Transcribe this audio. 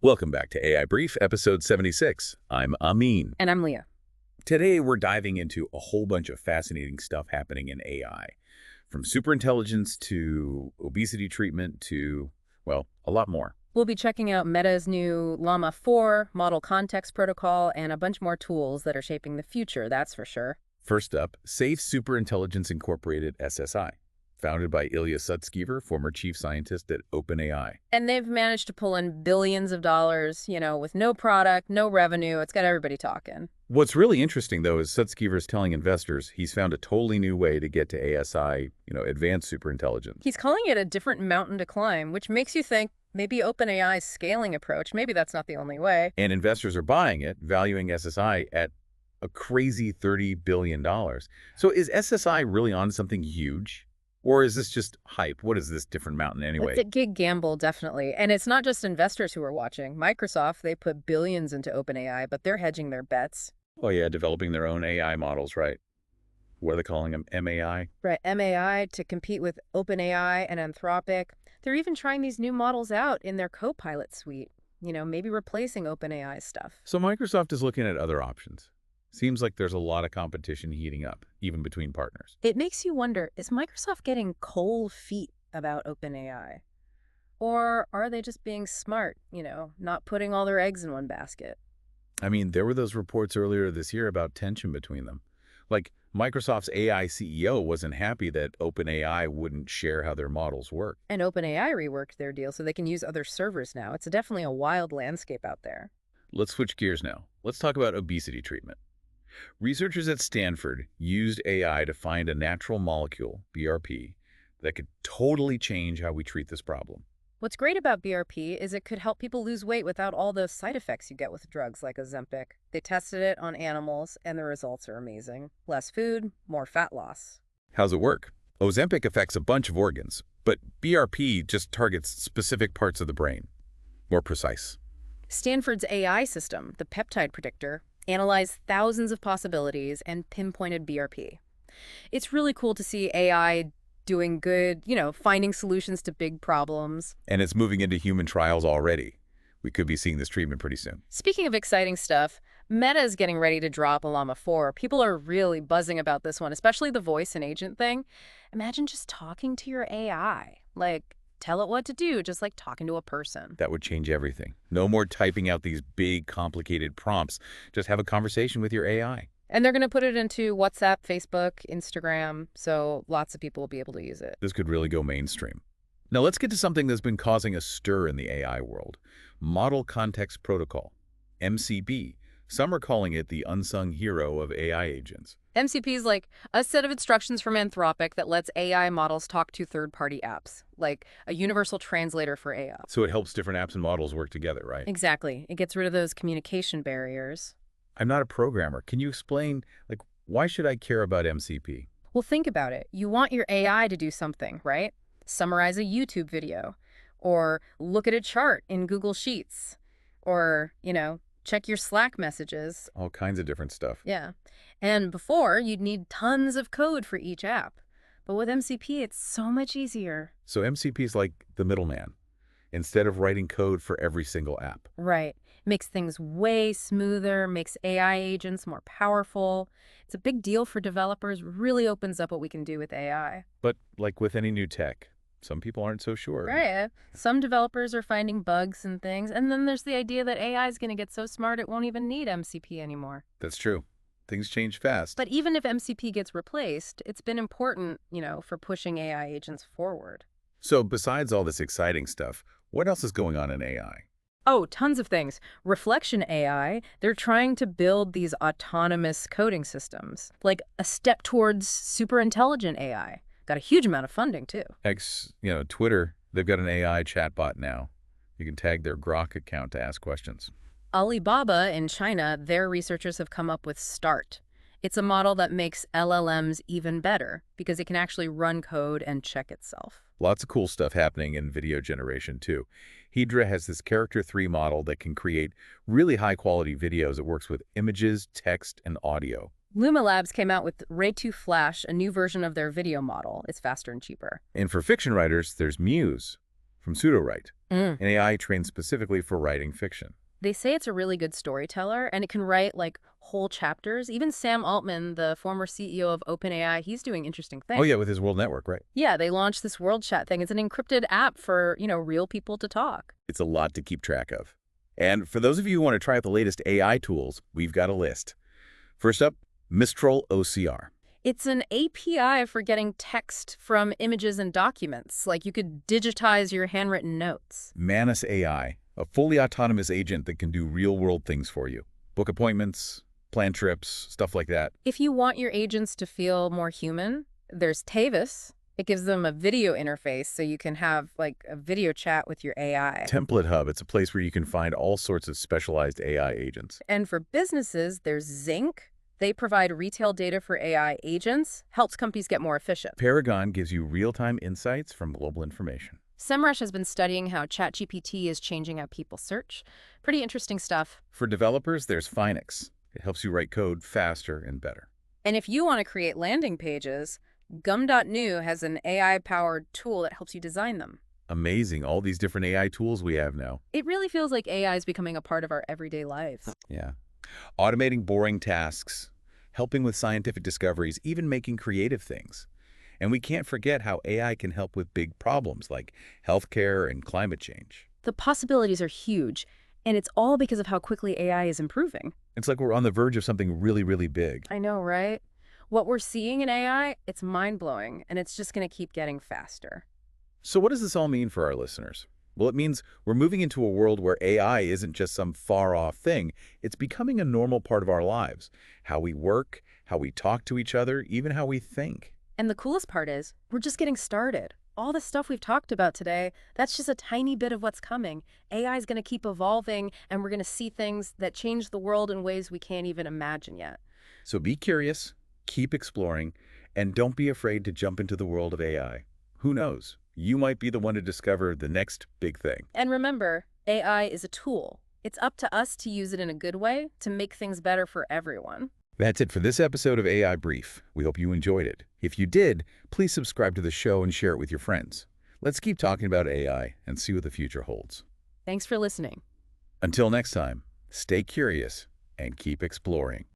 Welcome back to AI Brief, episode 76. I'm Amin. And I'm Leah. Today, we're diving into a whole bunch of fascinating stuff happening in AI, from superintelligence to obesity treatment to, well, a lot more. We'll be checking out Meta's new Llama 4 model context protocol and a bunch more tools that are shaping the future, that's for sure. First up, Safe Superintelligence Incorporated SSI, founded by Ilya, former chief scientist at OpenAI. And they've managed to pull in billions of dollars, with no product, no revenue. It's got everybody talking. What's really interesting, though, is Sutskever's telling investors he's found a totally new way to get to ASI, advanced superintelligence. He's calling it a different mountain to climb, which makes you think maybe OpenAI's scaling approach, maybe that's not the only way. And investors are buying it, valuing SSI at a crazy $30 billion. So is SSI really on something huge? Or is this just hype? What is this different mountain anyway? It's a gig gamble, definitely. And it's not just investors who are watching. Microsoft, they put billions into OpenAI, but they're hedging their bets. Oh, yeah, developing their own AI models, right? What are they calling them? MAI? Right, MAI to compete with OpenAI and Anthropic. They're even trying these new models out in their Copilot suite, maybe replacing OpenAI stuff. So Microsoft is looking at other options. Seems like there's a lot of competition heating up, even between partners. It makes you wonder, is Microsoft getting cold feet about OpenAI? Or are they just being smart, not putting all their eggs in one basket? I mean, there were those reports earlier this year about tension between them. Like, Microsoft's AI CEO wasn't happy that OpenAI wouldn't share how their models work. And OpenAI reworked their deal so they can use other servers now. It's definitely a wild landscape out there. Let's switch gears now. Let's talk about obesity treatment. Researchers at Stanford used AI to find a natural molecule, BRP, that could totally change how we treat this problem. What's great about BRP is it could help people lose weight without all the side effects you get with drugs like Ozempic. They tested it on animals, and the results are amazing. Less food, more fat loss. How's it work? Ozempic affects a bunch of organs, but BRP just targets specific parts of the brain. More precise. Stanford's AI system, the peptide predictor, analyzed thousands of possibilities and pinpointed BRP. It's really cool to see AI doing good, finding solutions to big problems. And it's moving into human trials already. We could be seeing this treatment pretty soon. Speaking of exciting stuff, Meta is getting ready to drop a Llama 4. People are really buzzing about this one, especially the voice and agent thing. Imagine just talking to your AI. Tell it what to do, just like talking to a person. That would change everything. No more typing out these big, complicated prompts. Just have a conversation with your AI. And they're going to put it into WhatsApp, Facebook, Instagram, so lots of people will be able to use it. This could really go mainstream. Now let's get to something that's been causing a stir in the AI world. Model Context Protocol, MCP. Some are calling it the unsung hero of AI agents. MCP is like a set of instructions from Anthropic that lets AI models talk to third-party apps, like a universal translator for AI. So it helps different apps and models work together, right? Exactly. It gets rid of those communication barriers. I'm not a programmer. Can you explain, why should I care about MCP? Well, think about it. You want your AI to do something, right? Summarize a YouTube video, or look at a chart in Google Sheets, or, check your Slack messages. All kinds of different stuff. Yeah. And before, you'd need tons of code for each app. But with MCP, it's so much easier. So MCP is like the middleman, instead of writing code for every single app. Right. Makes things way smoother, makes AI agents more powerful. It's a big deal for developers, really opens up what we can do with AI. But like with any new tech, some people aren't so sure. Right. Some developers are finding bugs and things, and then there's the idea that AI is going to get so smart it won't even need MCP anymore. That's true. Things change fast. But even if MCP gets replaced, it's been important, for pushing AI agents forward. So besides all this exciting stuff, what else is going on in AI? Oh, tons of things. Reflection AI, they're trying to build these autonomous coding systems, like a step towards superintelligent AI. Got a huge amount of funding, too. Twitter, they've got an AI chatbot now. You can tag their Grok account to ask questions. Alibaba in China, their researchers have come up with START. It's a model that makes LLMs even better because it can actually run code and check itself. Lots of cool stuff happening in video generation, too. Hydra has this Character 3 model that can create really high-quality videos that works with images, text, and audio. Llama Labs came out with Ray 2 Flash, a new version of their video model. It's faster and cheaper. And for fiction writers, there's Muse from pseudo-write, Mm. an AI trained specifically for writing fiction. They say it's a really good storyteller, and it can write, like, whole chapters. Even Sam Altman, the former CEO of OpenAI, he's doing interesting Oh, things. yeah, with his world network, right? Yeah, they launched this world chat thing. It's an encrypted app for, real people to talk. It's a lot to keep track of. And for those of you who want to try out the latest AI tools, we've got a list. First up, Mistral OCR. It's an API for getting text from images and documents. Like, you could digitize your handwritten notes. Manus AI, a fully autonomous agent that can do real-world things for you. Book appointments, plan trips, stuff like that. If you want your agents to feel more human, there's Tavis. It gives them a video interface so you can have, like, a video chat with your AI. Template Hub, it's a place where you can find all sorts of specialized AI agents. And for businesses, there's Zinc. They provide retail data for AI agents, helps companies get more efficient. Paragon gives you real-time insights from global information. SEMrush has been studying how ChatGPT is changing how people search. Pretty interesting stuff. For developers, there's Finex. It helps you write code faster and better. And if you want to create landing pages, Gum.new has an AI-powered tool that helps you design them. Amazing, all these different AI tools we have now. It really feels like AI is becoming a part of our everyday lives. Yeah. Automating boring tasks, helping with scientific discoveries, even making creative things. And we can't forget how AI can help with big problems like healthcare and climate change. The possibilities are huge, and it's all because of how quickly AI is improving. It's like we're on the verge of something really, really big. I know, right? What we're seeing in AI, it's mind-blowing, and it's just going to keep getting faster. So what does this all mean for our listeners? Well, it means we're moving into a world where AI isn't just some far-off thing. It's becoming a normal part of our lives. How we work, how we talk to each other, even how we think. And the coolest part is, we're just getting started. All the stuff we've talked about today, that's just a tiny bit of what's coming. AI is going to keep evolving, and we're going to see things that change the world in ways we can't even imagine yet. So be curious, keep exploring, and don't be afraid to jump into the world of AI. Who knows? You might be the one to discover the next big thing. And remember, AI is a tool. It's up to us to use it in a good way to make things better for everyone. That's it for this episode of AI Brief. We hope you enjoyed it. If you did, please subscribe to the show and share it with your friends. Let's keep talking about AI and see what the future holds. Thanks for listening. Until next time, stay curious and keep exploring.